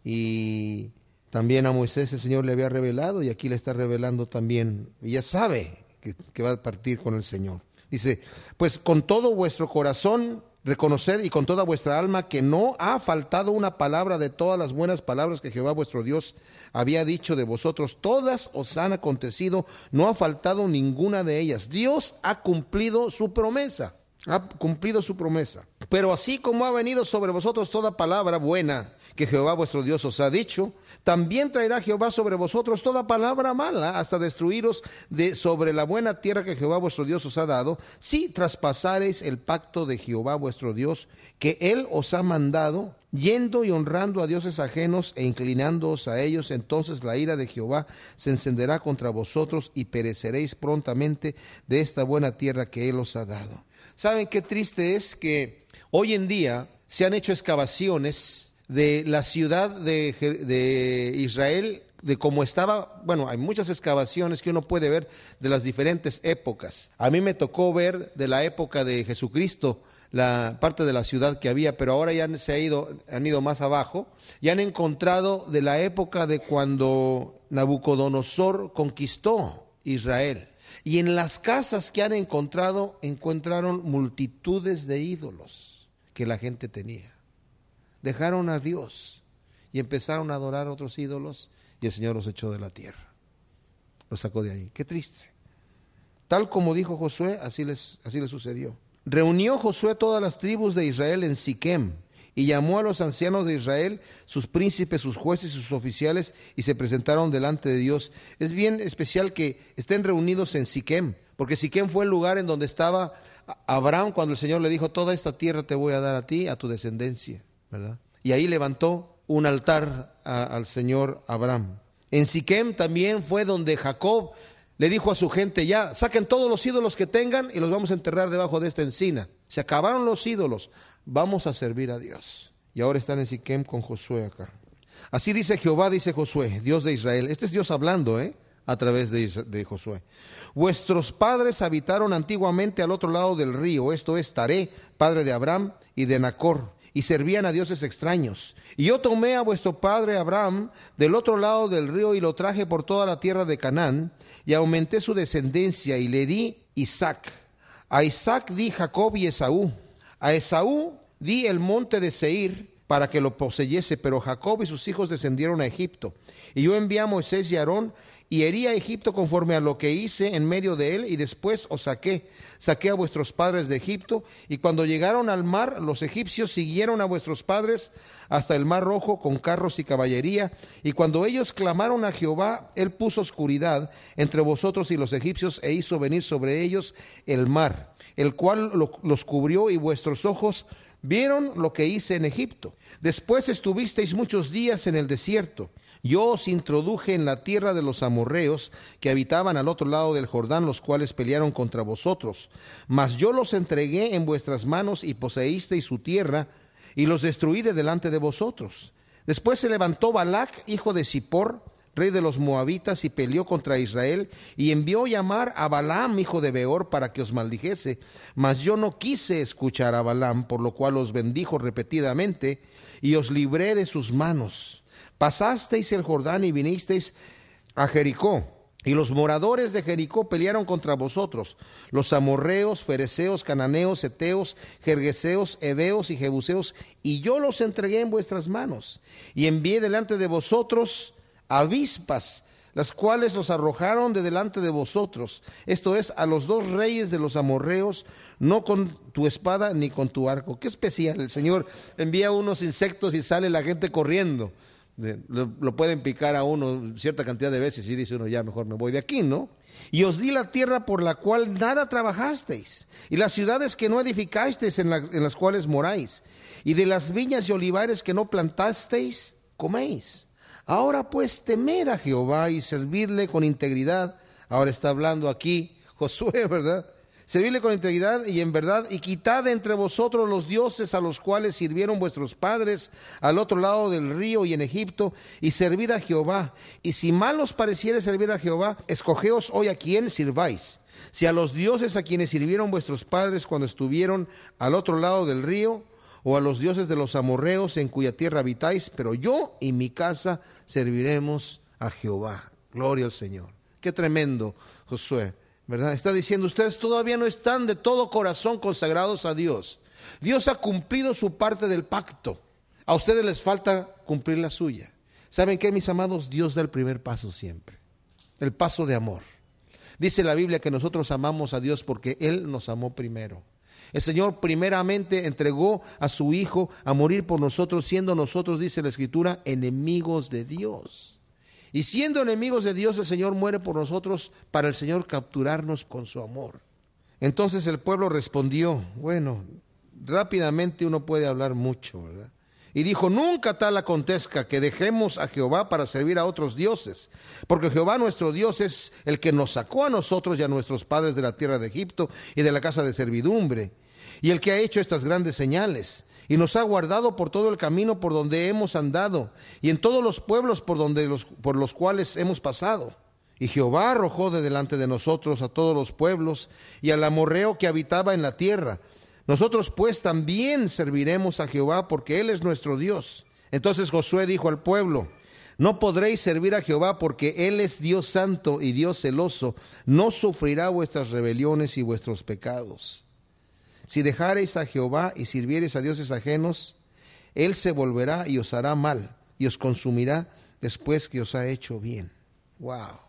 y también a Moisés el Señor le había revelado, y aquí le está revelando también, y ya sabe que va a partir con el Señor. Dice, pues con todo vuestro corazón reconocer y con toda vuestra alma que no ha faltado una palabra de todas las buenas palabras que Jehová vuestro Dios había dicho de vosotros. Todas os han acontecido, no ha faltado ninguna de ellas. Dios ha cumplido su promesa. Ha cumplido su promesa. Pero así como ha venido sobre vosotros toda palabra buena que Jehová vuestro Dios os ha dicho, también traerá Jehová sobre vosotros toda palabra mala, hasta destruiros sobre la buena tierra que Jehová vuestro Dios os ha dado, si traspasareis el pacto de Jehová vuestro Dios, que él os ha mandado, yendo y honrando a dioses ajenos e inclinándoos a ellos. Entonces la ira de Jehová se encenderá contra vosotros y pereceréis prontamente de esta buena tierra que él os ha dado. ¿Saben qué triste es que hoy en día se han hecho excavaciones de la ciudad de Israel, de cómo estaba? Bueno, hay muchas excavaciones que uno puede ver de las diferentes épocas. A mí me tocó ver de la época de Jesucristo la parte de la ciudad que había, pero ahora ya han ido más abajo y han encontrado de la época de cuando Nabucodonosor conquistó Israel. Y en las casas que han encontraron multitudes de ídolos que la gente tenía. Dejaron a Dios y empezaron a adorar a otros ídolos, y el Señor los echó de la tierra. Los sacó de ahí. Qué triste. Tal como dijo Josué, así les sucedió. Reunió Josué todas las tribus de Israel en Siquem, y llamó a los ancianos de Israel, sus príncipes, sus jueces y sus oficiales, y se presentaron delante de Dios. Es bien especial que estén reunidos en Siquem, porque Siquem fue el lugar en donde estaba Abraham cuando el Señor le dijo, toda esta tierra te voy a dar a ti, a tu descendencia, ¿verdad? Y ahí levantó un altar al Señor Abraham. En Siquem también fue donde Jacob le dijo a su gente, ya, saquen todos los ídolos que tengan y los vamos a enterrar debajo de esta encina. Se acabaron los ídolos, vamos a servir a Dios. Y ahora están en Siquem con Josué acá. Así dice Jehová, dice Josué, Dios de Israel. Este es Dios hablando, a través de Josué. Vuestros padres habitaron antiguamente al otro lado del río, esto es Taré, padre de Abraham y de Nacor, y servían a dioses extraños. Y yo tomé a vuestro padre Abraham del otro lado del río y lo traje por toda la tierra de Canaán, y aumenté su descendencia y le di Isaac. A Isaac di Jacob y Esaú. A Esaú di el monte de Seir para que lo poseyese, pero Jacob y sus hijos descendieron a Egipto. Y yo envié a Moisés y Aarón y herí a Egipto conforme a lo que hice en medio de él, y después os saqué a vuestros padres de Egipto. Y cuando llegaron al mar, los egipcios siguieron a vuestros padres hasta el mar Rojo con carros y caballería. Y cuando ellos clamaron a Jehová, él puso oscuridad entre vosotros y los egipcios, e hizo venir sobre ellos el mar, el cual los cubrió, y vuestros ojos vieron lo que hice en Egipto. Después estuvisteis muchos días en el desierto. Yo os introduje en la tierra de los amorreos que habitaban al otro lado del Jordán, los cuales pelearon contra vosotros. Mas yo los entregué en vuestras manos y poseísteis su tierra, y los destruí de delante de vosotros. Después se levantó Balac, hijo de Zippor, rey de los moabitas, y peleó contra Israel, y envió llamar a Balaam, hijo de Beor, para que os maldijese. Mas yo no quise escuchar a Balaam, por lo cual os bendijo repetidamente, y os libré de sus manos. Pasasteis el Jordán y vinisteis a Jericó, y los moradores de Jericó pelearon contra vosotros, los amorreos, fereceos, cananeos, heteos, gergeseos, heveos y jebuseos, y yo los entregué en vuestras manos, y envié delante de vosotros avispas, las cuales los arrojaron de delante de vosotros, esto es, a los 2 reyes de los amorreos, no con tu espada ni con tu arco. Qué especial, el Señor envía unos insectos y sale la gente corriendo. Lo pueden picar a uno cierta cantidad de veces y dice uno, ya mejor me voy de aquí, ¿no? Y os di la tierra por la cual nada trabajasteis, y las ciudades que no edificasteis, en las cuales moráis, y de las viñas y olivares que no plantasteis, coméis. Ahora pues temed a Jehová y servirle con integridad. Ahora está hablando aquí Josué, ¿verdad? Servirle con integridad y en verdad, y quitad entre vosotros los dioses a los cuales sirvieron vuestros padres al otro lado del río y en Egipto, y servid a Jehová. Y si mal os pareciere servir a Jehová, escogeos hoy a quién sirváis, si a los dioses a quienes sirvieron vuestros padres cuando estuvieron al otro lado del río, o a los dioses de los amorreos en cuya tierra habitáis, pero yo y mi casa serviremos a Jehová. Gloria al Señor. Qué tremendo, Josué, ¿verdad? Está diciendo, ustedes todavía no están de todo corazón consagrados a Dios. Dios ha cumplido su parte del pacto. A ustedes les falta cumplir la suya. ¿Saben qué, mis amados? Dios da el primer paso siempre. El paso de amor. Dice la Biblia que nosotros amamos a Dios porque Él nos amó primero. El Señor primeramente entregó a su Hijo a morir por nosotros, siendo nosotros, dice la Escritura, enemigos de Dios. Y siendo enemigos de Dios, el Señor muere por nosotros para el Señor capturarnos con su amor. Entonces el pueblo respondió, bueno, rápidamente uno puede hablar mucho, ¿verdad? Y dijo, nunca tal acontezca que dejemos a Jehová para servir a otros dioses, porque Jehová nuestro Dios es el que nos sacó a nosotros y a nuestros padres de la tierra de Egipto y de la casa de servidumbre, y el que ha hecho estas grandes señales, y nos ha guardado por todo el camino por donde hemos andado, y en todos los pueblos por los cuales hemos pasado. Y Jehová arrojó de delante de nosotros a todos los pueblos y al amorreo que habitaba en la tierra. Nosotros pues también serviremos a Jehová, porque Él es nuestro Dios. Entonces Josué dijo al pueblo, no podréis servir a Jehová, porque Él es Dios santo y Dios celoso, no sufrirá vuestras rebeliones y vuestros pecados. Si dejareis a Jehová y sirviereis a dioses ajenos, Él se volverá y os hará mal, y os consumirá después que os ha hecho bien. Wow.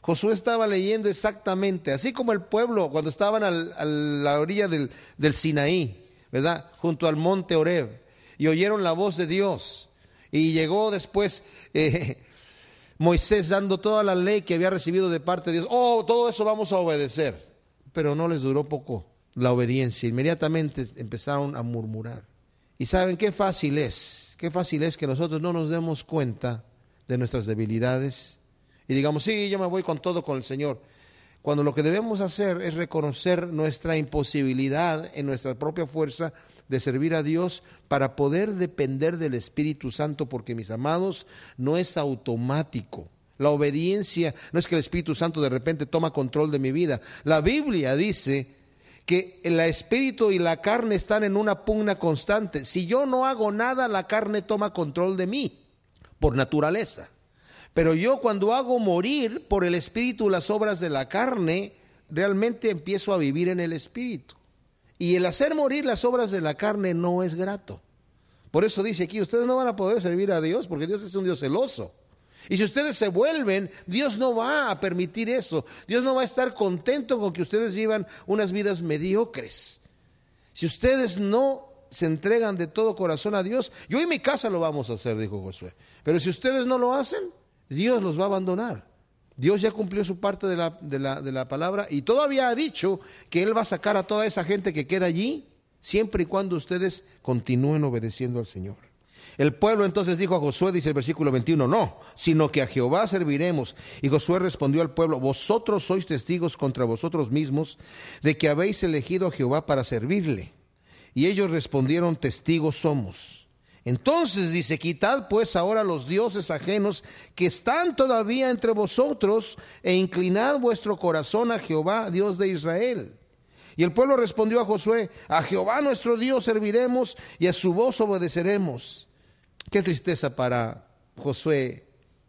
Josué estaba leyendo exactamente, así como el pueblo cuando estaban a la orilla del Sinaí, ¿verdad? Junto al monte Horeb, y oyeron la voz de Dios. Y llegó después Moisés dando toda la ley que había recibido de parte de Dios. Oh, todo eso vamos a obedecer. Pero no les duró poco la obediencia. Inmediatamente empezaron a murmurar. Y ¿saben qué fácil es? Qué fácil es que nosotros no nos demos cuenta de nuestras debilidades y digamos, sí, yo me voy con todo con el Señor. Cuando lo que debemos hacer es reconocer nuestra imposibilidad en nuestra propia fuerza de servir a Dios para poder depender del Espíritu Santo, porque, mis amados, no es automático. La obediencia no es que el Espíritu Santo de repente toma control de mi vida. La Biblia dice que el espíritu y la carne están en una pugna constante. Si yo no hago nada, la carne toma control de mí, por naturaleza. Pero yo cuando hago morir por el espíritu las obras de la carne, realmente empiezo a vivir en el espíritu. Y el hacer morir las obras de la carne no es grato. Por eso dice aquí, ustedes no van a poder servir a Dios, porque Dios es un Dios celoso. Y si ustedes se vuelven, Dios no va a permitir eso. Dios no va a estar contento con que ustedes vivan unas vidas mediocres. Si ustedes no se entregan de todo corazón a Dios, yo y mi casa lo vamos a hacer, dijo Josué. Pero si ustedes no lo hacen, Dios los va a abandonar. Dios ya cumplió su parte de la palabra y todavía ha dicho que Él va a sacar a toda esa gente que queda allí, siempre y cuando ustedes continúen obedeciendo al Señor. El pueblo entonces dijo a Josué, dice el versículo 21, no, sino que a Jehová serviremos. Y Josué respondió al pueblo, vosotros sois testigos contra vosotros mismos de que habéis elegido a Jehová para servirle. Y ellos respondieron, testigos somos. Entonces dice, quitad pues ahora los dioses ajenos que están todavía entre vosotros, e inclinad vuestro corazón a Jehová, Dios de Israel. Y el pueblo respondió a Josué, a Jehová nuestro Dios serviremos y a su voz obedeceremos. Qué tristeza para Josué,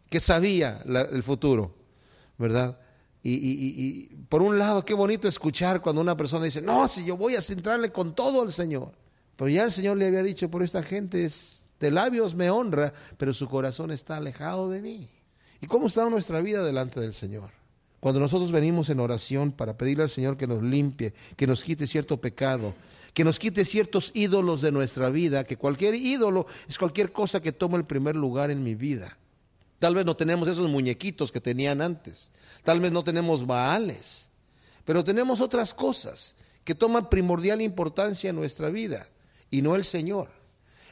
que sabía el futuro, ¿verdad? Y por un lado, qué bonito escuchar cuando una persona dice, no, si yo voy a centrarle con todo al Señor. Pero ya el Señor le había dicho, por esta gente de labios me honra, pero su corazón está alejado de mí. ¿Y cómo está nuestra vida delante del Señor? Cuando nosotros venimos en oración para pedirle al Señor que nos limpie, que nos quite cierto pecado, que nos quite ciertos ídolos de nuestra vida, que cualquier ídolo es cualquier cosa que toma el primer lugar en mi vida. Tal vez no tenemos esos muñequitos que tenían antes, tal vez no tenemos baales, pero tenemos otras cosas que toman primordial importancia en nuestra vida y no el Señor.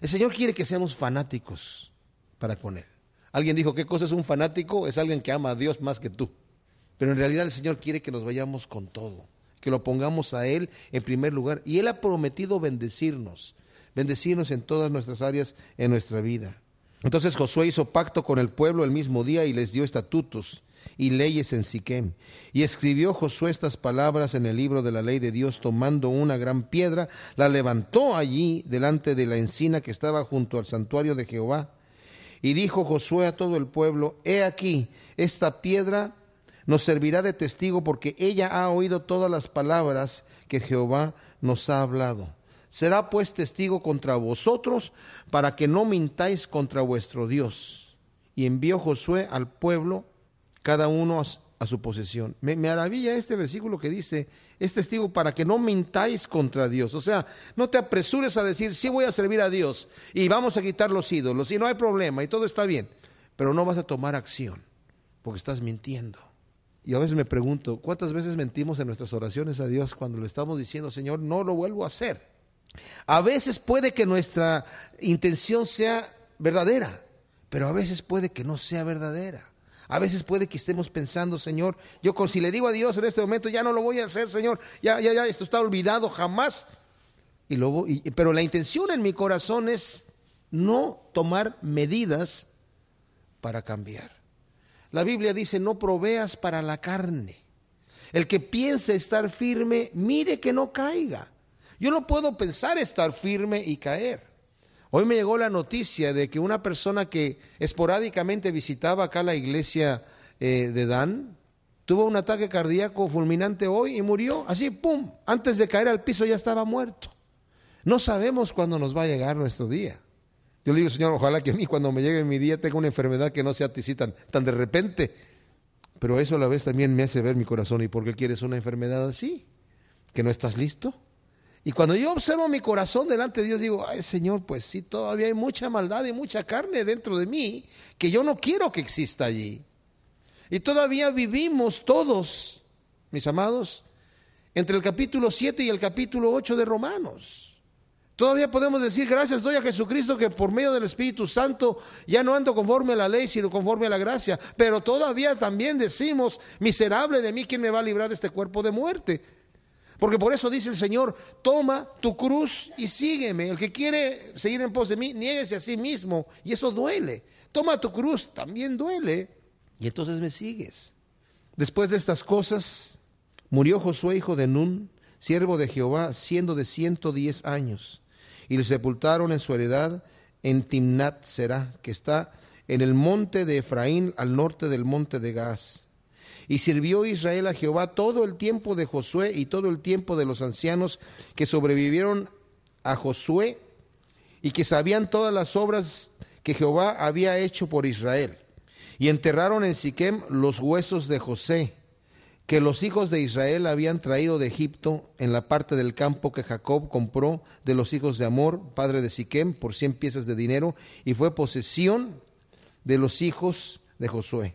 El Señor quiere que seamos fanáticos para con Él. Alguien dijo, ¿qué cosa es un fanático? Es alguien que ama a Dios más que tú. Pero en realidad el Señor quiere que nos vayamos con todo, que lo pongamos a Él en primer lugar. Y Él ha prometido bendecirnos en todas nuestras áreas en nuestra vida. Entonces Josué hizo pacto con el pueblo el mismo día y les dio estatutos y leyes en Siquem. Y escribió Josué estas palabras en el libro de la ley de Dios, tomando una gran piedra, la levantó allí delante de la encina que estaba junto al santuario de Jehová. Y dijo Josué a todo el pueblo, he aquí, esta piedra nos servirá de testigo porque ella ha oído todas las palabras que Jehová nos ha hablado. Será pues testigo contra vosotros para que no mintáis contra vuestro Dios. Y envió Josué al pueblo, cada uno a su posesión. Me maravilla este versículo que dice, es testigo para que no mintáis contra Dios. O sea, no te apresures a decir, sí voy a servir a Dios y vamos a quitar los ídolos y no hay problema y todo está bien. Pero no vas a tomar acción porque estás mintiendo. Y a veces me pregunto, ¿cuántas veces mentimos en nuestras oraciones a Dios cuando le estamos diciendo, Señor, no lo vuelvo a hacer? A veces puede que nuestra intención sea verdadera, pero a veces puede que no sea verdadera. A veces puede que estemos pensando, Señor, si le digo a Dios en este momento, ya no lo voy a hacer, Señor, ya, esto está olvidado, jamás. Pero la intención en mi corazón es no tomar medidas para cambiar. La Biblia dice, no proveas para la carne. El que piense estar firme, mire que no caiga. Yo no puedo pensar estar firme y caer. Hoy me llegó la noticia de que una persona que esporádicamente visitaba acá la iglesia de Dan, tuvo un ataque cardíaco fulminante hoy y murió, así, ¡pum! Antes de caer al piso ya estaba muerto. No sabemos cuándo nos va a llegar nuestro día. Yo le digo, Señor, ojalá que a mí cuando me llegue mi día tenga una enfermedad que no sea así tan de repente. Pero eso a la vez también me hace ver mi corazón. ¿Y por qué quieres una enfermedad así? ¿Que no estás listo? Y cuando yo observo mi corazón delante de Dios, digo, ay Señor, pues sí, todavía hay mucha maldad y mucha carne dentro de mí que yo no quiero que exista allí. Y todavía vivimos todos, mis amados, entre el capítulo 7 y el capítulo 8 de Romanos. Todavía podemos decir, gracias doy a Jesucristo que por medio del Espíritu Santo ya no ando conforme a la ley, sino conforme a la gracia. Pero todavía también decimos, miserable de mí, ¿quién me va a librar de este cuerpo de muerte? Porque por eso dice el Señor, toma tu cruz y sígueme. El que quiere seguir en pos de mí, niéguese a sí mismo. Y eso duele. Toma tu cruz, también duele. Y entonces me sigues. Después de estas cosas, murió Josué, hijo de Nun, siervo de Jehová, siendo de 110 años. Y le sepultaron en su heredad en Timnat Será, que está en el monte de Efraín, al norte del monte de Gaas. Y sirvió Israel a Jehová todo el tiempo de Josué y todo el tiempo de los ancianos que sobrevivieron a Josué y que sabían todas las obras que Jehová había hecho por Israel. Y enterraron en Siquem los huesos de José, que los hijos de Israel habían traído de Egipto en la parte del campo que Jacob compró de los hijos de Amor, padre de Siquem, por 100 piezas de dinero, y fue posesión de los hijos de Josué.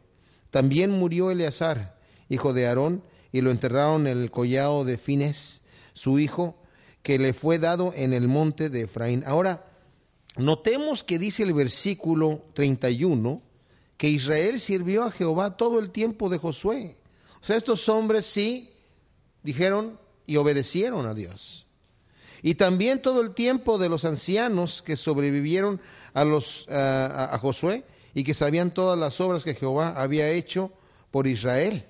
También murió Eleazar, hijo de Aarón, y lo enterraron en el collado de Finés, su hijo, que le fue dado en el monte de Efraín. Ahora, notemos que dice el versículo 31, que Israel sirvió a Jehová todo el tiempo de Josué. O sea, estos hombres sí dijeron y obedecieron a Dios. Y también todo el tiempo de los ancianos que sobrevivieron a Josué y que sabían todas las obras que Jehová había hecho por Israel.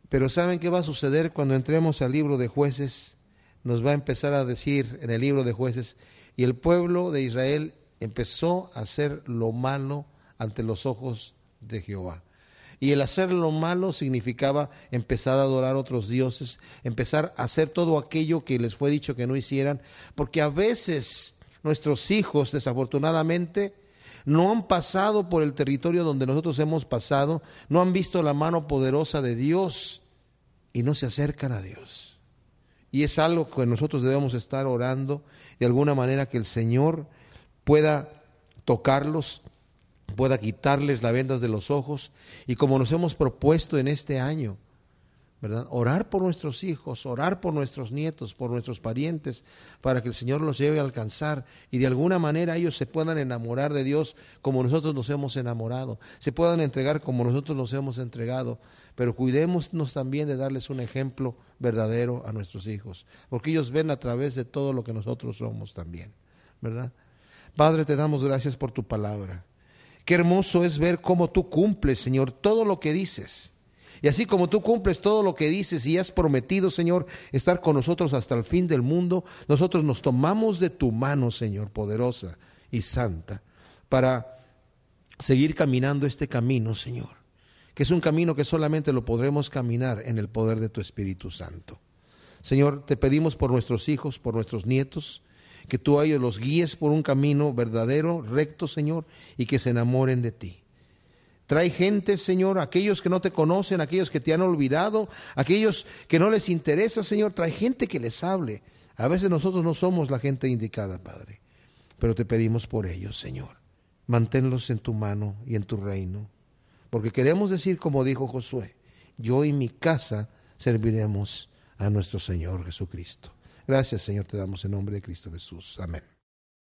Pero ¿saben qué va a suceder cuando entremos al libro de Jueces? Nos va a empezar a decir en el libro de Jueces, y el pueblo de Israel empezó a hacer lo malo ante los ojos de Jehová. Y el hacer lo malo significaba empezar a adorar a otros dioses, empezar a hacer todo aquello que les fue dicho que no hicieran, porque a veces nuestros hijos, desafortunadamente, no han pasado por el territorio donde nosotros hemos pasado, no han visto la mano poderosa de Dios y no se acercan a Dios. Y es algo que nosotros debemos estar orando de alguna manera, que el Señor pueda tocarlos, pueda quitarles las vendas de los ojos, y como nos hemos propuesto en este año, ¿verdad?, orar por nuestros hijos, orar por nuestros nietos, por nuestros parientes, para que el Señor los lleve a alcanzar y de alguna manera ellos se puedan enamorar de Dios como nosotros nos hemos enamorado, se puedan entregar como nosotros nos hemos entregado, pero cuidémonos también de darles un ejemplo verdadero a nuestros hijos, porque ellos ven a través de todo lo que nosotros somos también, ¿verdad? Padre, te damos gracias por tu palabra. Qué hermoso es ver cómo tú cumples, Señor, todo lo que dices. Y así como tú cumples todo lo que dices y has prometido, Señor, estar con nosotros hasta el fin del mundo, nosotros nos tomamos de tu mano, Señor, poderosa y santa, para seguir caminando este camino, Señor, que es un camino que solamente lo podremos caminar en el poder de tu Espíritu Santo. Señor, te pedimos por nuestros hijos, por nuestros nietos, que tú a ellos los guíes por un camino verdadero, recto, Señor, y que se enamoren de ti. Trae gente, Señor, aquellos que no te conocen, aquellos que te han olvidado, aquellos que no les interesa, Señor, trae gente que les hable. A veces nosotros no somos la gente indicada, Padre, pero te pedimos por ellos, Señor. Manténlos en tu mano y en tu reino, porque queremos decir, como dijo Josué, yo y mi casa serviremos a nuestro Señor Jesucristo. Gracias, Señor, te damos en nombre de Cristo Jesús. Amén.